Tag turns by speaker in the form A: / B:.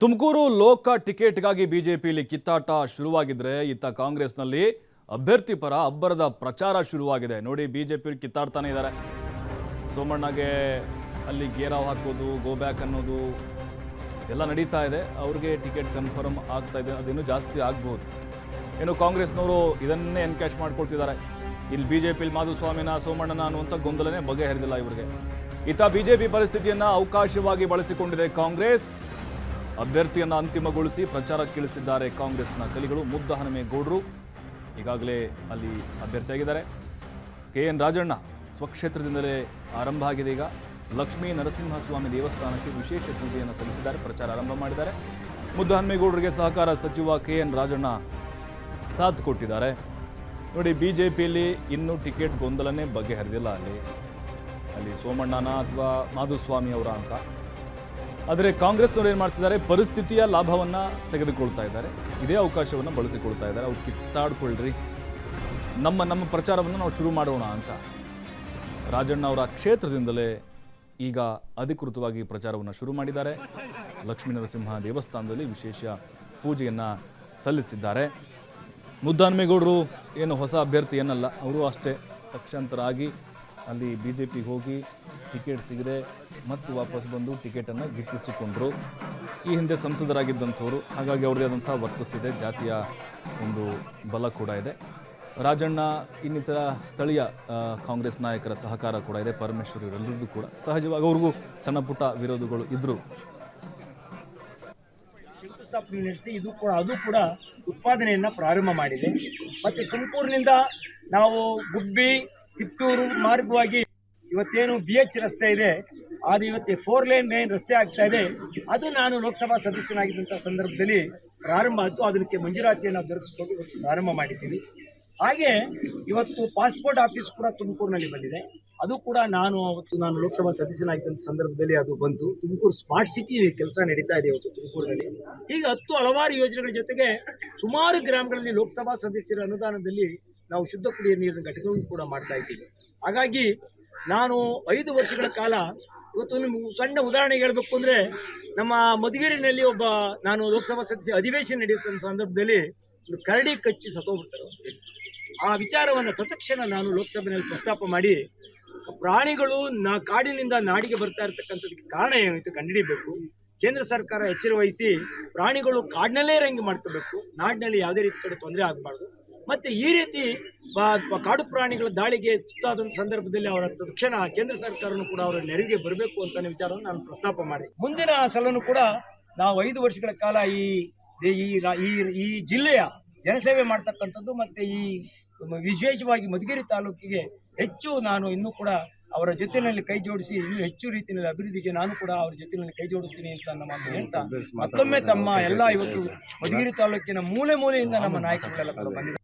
A: ತುಮಕೂರು ಲೋಕ ಟಿಕೆಟ್ಗಾಗಿ ಬಿಜೆಪಿಯಲ್ಲಿ ಕಿತ್ತಾಟ ಶುರುವಾಗಿದ್ರೆ ಇತ್ತ ಕಾಂಗ್ರೆಸ್ನಲ್ಲಿ ಅಭ್ಯರ್ಥಿ ಪರ ಅಬ್ಬರದ ಪ್ರಚಾರ ಶುರುವಾಗಿದೆ. ನೋಡಿ, ಬಿಜೆಪಿ ಕಿತ್ತಾಡ್ತಾನೆ ಇದ್ದಾರೆ. ಸೋಮಣ್ಣಗೆ ಅಲ್ಲಿ ಗೇರಾವ್ ಹಾಕೋದು, ಗೋ ಬ್ಯಾಕ್ ಅನ್ನೋದು ಇದೆಲ್ಲ ನಡೀತಾ ಇದೆ. ಅವ್ರಿಗೆ ಟಿಕೆಟ್ ಕನ್ಫರ್ಮ್ ಆಗ್ತಾ ಇದೆ, ಅದಿನ್ನೂ ಜಾಸ್ತಿ ಆಗ್ಬೋದು. ಏನು ಕಾಂಗ್ರೆಸ್ನವರು ಇದನ್ನೇ ಎನ್ಕ್ಯಾಶ್ ಮಾಡ್ಕೊಳ್ತಿದ್ದಾರೆ. ಇಲ್ಲಿ ಬಿಜೆಪಿಲಿ ಮಾಧುಸ್ವಾಮಿನ, ಸೋಮಣ್ಣನ ಅನ್ನುವಂಥ ಗೊಂದಲನೇ ಬಗೆಹರಿದಿಲ್ಲ ಇವರಿಗೆ. ಇತ್ತ ಬಿಜೆಪಿ ಪರಿಸ್ಥಿತಿಯನ್ನು ಅವಕಾಶವಾಗಿ ಬಳಸಿಕೊಂಡಿದೆ ಕಾಂಗ್ರೆಸ್. ಅಭ್ಯರ್ಥಿಯನ್ನು ಅಂತಿಮಗೊಳಿಸಿ ಪ್ರಚಾರಕ್ಕಿಳಿಸಿದ್ದಾರೆ ಕಾಂಗ್ರೆಸ್ನ ಕಲಿಗಳು. ಮುದ್ದಹನುಮೇಗೌಡರು ಈಗಾಗಲೇ ಅಲ್ಲಿ ಅಭ್ಯರ್ಥಿಯಾಗಿದ್ದಾರೆ. KN ರಾಜಣ್ಣ ಸ್ವಕ್ಷೇತ್ರದಿಂದಲೇ ಆರಂಭ ಆಗಿದೆ. ಈಗ ಲಕ್ಷ್ಮೀ ನರಸಿಂಹಸ್ವಾಮಿ ದೇವಸ್ಥಾನಕ್ಕೆ ವಿಶೇಷ ಪೂಜೆಯನ್ನು ಸಲ್ಲಿಸಿದ್ದಾರೆ, ಪ್ರಚಾರ ಆರಂಭ ಮಾಡಿದ್ದಾರೆ. ಮುದ್ದಹನುಮೇಗೌಡರಿಗೆ ಸಹಕಾರ ಸಚಿವ KN ರಾಜಣ್ಣ ಸಾಥ್ ಕೊಟ್ಟಿದ್ದಾರೆ. ನೋಡಿ, ಬಿಜೆಪಿಯಲ್ಲಿ ಇನ್ನೂ ಟಿಕೆಟ್ ಗೊಂದಲನೇ ಬಗೆಹರಿದಿಲ್ಲ. ಅಲ್ಲಿ ಸೋಮಣ್ಣನ ಅಥವಾ ಮಾಧುಸ್ವಾಮಿ ಅವರ ಅಂತ. ಆದರೆ ಕಾಂಗ್ರೆಸ್ನವರು ಏನು ಮಾಡ್ತಿದ್ದಾರೆ, ಪರಿಸ್ಥಿತಿಯ ಲಾಭವನ್ನು ತೆಗೆದುಕೊಳ್ತಾ ಇದ್ದಾರೆ. ಇದೇ ಅವಕಾಶವನ್ನು ಬಳಸಿಕೊಳ್ತಾ ಇದ್ದಾರೆ. ಅವ್ರು ಕಿತ್ತಾಡ್ಕೊಳ್ರಿ, ನಮ್ಮ ಪ್ರಚಾರವನ್ನು ನಾವು ಶುರು ಮಾಡೋಣ ಅಂತ ರಾಜಣ್ಣ ಅವರ ಕ್ಷೇತ್ರದಿಂದಲೇ ಈಗ ಅಧಿಕೃತವಾಗಿ ಪ್ರಚಾರವನ್ನು ಶುರು ಮಾಡಿದ್ದಾರೆ. ಲಕ್ಷ್ಮೀ ನರಸಿಂಹ ದೇವಸ್ಥಾನದಲ್ಲಿ ವಿಶೇಷ ಪೂಜೆಯನ್ನು ಸಲ್ಲಿಸಿದ್ದಾರೆ. ಮುದ್ದಹನುಮೇಗೌಡರು ಏನು ಹೊಸ ಅಭ್ಯರ್ಥಿ ಏನಲ್ಲ, ಅವರು ಅಷ್ಟೇ ಪಕ್ಷಾಂತರ ಆಗಿ ಅಲ್ಲಿ ಬಿಜೆಪಿಗೆ ಹೋಗಿ ಟಿಕೆಟ್ ಸಿಗದೆ ಮತ್ತು ವಾಪಸ್ ಬಂದು ಟಿಕೆಟನ್ನು ಗಿಟ್ಟಿಸಿಕೊಂಡರು. ಈ ಹಿಂದೆ ಸಂಸದರಾಗಿದ್ದಂಥವರು, ಹಾಗಾಗಿ ಅವ್ರದೇ ಆದಂಥ ವರ್ಚಸ್ಸಿದೆ, ಜಾತಿಯ ಒಂದು ಬಲ ಕೂಡ ಇದೆ. ರಾಜಣ್ಣ ಇನ್ನಿತರ ಸ್ಥಳೀಯ ಕಾಂಗ್ರೆಸ್ ನಾಯಕರ ಸಹಕಾರ ಕೂಡ ಇದೆ. ಪರಮೇಶ್ವರ್ ಇವರೆಲ್ಲರಿಗೂ ಕೂಡ ಸಹಜವಾಗಿ ಅವ್ರಿಗೂ ಸಣ್ಣ ಪುಟ್ಟ ವಿರೋಧಗಳು ಇದ್ದರು.
B: ಶಂಕುಸ್ಥಾಪನೆ ನಡೆಸಿ ಅದು ಕೂಡ ಉತ್ಪಾದನೆಯನ್ನು ಪ್ರಾರಂಭ ಮಾಡಿದೆ. ಮತ್ತು ತುಮಕೂರಿನಿಂದ ನಾವು ಗುಬ್ಬಿ, ತಿಪ್ಟೂರು ಮಾರ್ಗವಾಗಿ ಇವತ್ತೇನು BH ರಸ್ತೆ ಇದೆ, ಅದು ಇವತ್ತು 4 ಲೇನ್ ರಸ್ತೆ ಆಗ್ತಾ ಇದೆ. ಅದು ನಾನು ಲೋಕಸಭಾ ಸದಸ್ಯನಾಗಿದ್ದಂಥ ಸಂದರ್ಭದಲ್ಲಿ ಪ್ರಾರಂಭ ಆಯಿತು. ಅದಕ್ಕೆ ಮಂಜೂರಾತಿಯನ್ನು ದೊರಕಿಸಿಕೊಂಡು ಪ್ರಾರಂಭ ಮಾಡಿದ್ದೀವಿ. ಹಾಗೆ ಇವತ್ತು ಪಾಸ್ಪೋರ್ಟ್ ಆಫೀಸ್ ಕೂಡ ತುಮಕೂರಿನಲ್ಲಿ ಬಂದಿದೆ. ಅದು ಕೂಡ ನಾನು ಲೋಕಸಭಾ ಸದಸ್ಯನಾಗಿದ್ದಂಥ ಸಂದರ್ಭದಲ್ಲಿ ಅದು ಬಂತು. ತುಮಕೂರು ಸ್ಮಾರ್ಟ್ ಸಿಟಿ ಕೆಲಸ ನಡೀತಾ ಇದೆ ಇವತ್ತು ತುಮಕೂರಿನಲ್ಲಿ. ಹೀಗೆ ಹಲವಾರು ಯೋಜನೆಗಳ ಜೊತೆಗೆ ಸುಮಾರು ಗ್ರಾಮಗಳಲ್ಲಿ ಲೋಕಸಭಾ ಸದಸ್ಯರ ಅನುದಾನದಲ್ಲಿ ನಾವು ಶುದ್ಧ ಕುಡಿಯುವ ನೀರಿನ ಘಟಕಗಳನ್ನು ಕೂಡ ಮಾಡ್ತಾ ಇದ್ದೀವಿ. ಹಾಗಾಗಿ ನಾನು 5 ವರ್ಷಗಳ ಕಾಲ, ಇವತ್ತು ನಿಮ್ಗೆ ಸಣ್ಣ ಉದಾಹರಣೆ ಹೇಳಬೇಕು ಅಂದರೆ, ನಮ್ಮ ಮಧುಗಿರಿನಲ್ಲಿ ನಾನು ಲೋಕಸಭಾ ಸದಸ್ಯ ಅಧಿವೇಶನ ನಡೆಯುತ್ತ ಸಂದರ್ಭದಲ್ಲಿ ಒಂದು ಕರಡಿ ಕಚ್ಚಿ ಸತ್ತೋಗ್ಬಿಡ್ತಾರೆ. ಆ ವಿಚಾರವನ್ನು ತತ್ಕ್ಷಣ ನಾನು ಲೋಕಸಭೆಯಲ್ಲಿ ಪ್ರಸ್ತಾಪ ಮಾಡಿ, ಪ್ರಾಣಿಗಳು ಕಾಡಿನಿಂದ ನಾಡಿಗೆ ಬರ್ತಾ ಇರ್ತಕ್ಕಂಥದಕ್ಕೆ ಕಾರಣ ಏನಿತ್ತು ಕಂಡುಹಿಡಿಯಬೇಕು. ಕೇಂದ್ರ ಸರ್ಕಾರ ಎಚ್ಚರ ವಹಿಸಿ ಪ್ರಾಣಿಗಳು ಕಾಡಿನಲ್ಲೇ ರಂಗಿ ಮಾಡ್ಕೋಬೇಕು, ನಾಡಿನಲ್ಲಿ ಯಾವುದೇ ರೀತಿ ಕಡೆ ತೊಂದರೆ ಆಗಬಾರ್ದು. ಮತ್ತು ಈ ರೀತಿ ಕಾಡು ಪ್ರಾಣಿಗಳ ದಾಳಿಗೆ ತುತ್ತಾದಂಥ ಸಂದರ್ಭದಲ್ಲಿ ಅವರ ತಕ್ಷಣ ಕೇಂದ್ರ ಸರ್ಕಾರನೂ ಕೂಡ ಅವರ ನೆರವಿಗೆ ಬರಬೇಕು ಅಂತ ವಿಚಾರವನ್ನು ನಾನು ಪ್ರಸ್ತಾಪ ಮಾಡಿದೆ. ಮುಂದಿನ ಸಲನೂ ಕೂಡ ನಾವು 5 ವರ್ಷಗಳ ಕಾಲ ಈ ಜಿಲ್ಲೆಯ ಜನಸೇವೆ ಮಾಡ್ತಕ್ಕಂಥದ್ದು ಮತ್ತು ಈ ವಿಶೇಷವಾಗಿ ಮಧುಗಿರಿ ತಾಲೂಕಿಗೆ ಹೆಚ್ಚು ನಾನು ಇನ್ನೂ ಕೂಡ ಅವರ ಜೊತೆಯಲ್ಲಿ ಕೈ ಜೋಡಿಸಿ ಇನ್ನೂ ಹೆಚ್ಚು ರೀತಿಯಲ್ಲಿ ಅಭಿವೃದ್ಧಿಗೆ ನಾನು ಕೂಡ ಅವರ ಜೊತೆಯಲ್ಲಿ ಕೈ ಜೋಡಿಸ್ತೀನಿ ಅಂತ ನಮ್ಮ ಮಾತು ಹೇಳ್ತಾ, ಮತ್ತೊಮ್ಮೆ ತಮ್ಮ ಎಲ್ಲ ಇವತ್ತು ಮಧುಗಿರಿ ತಾಲೂಕಿನ ಮೂಲೆ ಮೂಲೆಯಿಂದ ನಮ್ಮ ನಾಯಕರುಗಳೆಲ್ಲ ಕೂಡ ಬಂದಿದ್ದಾರೆ.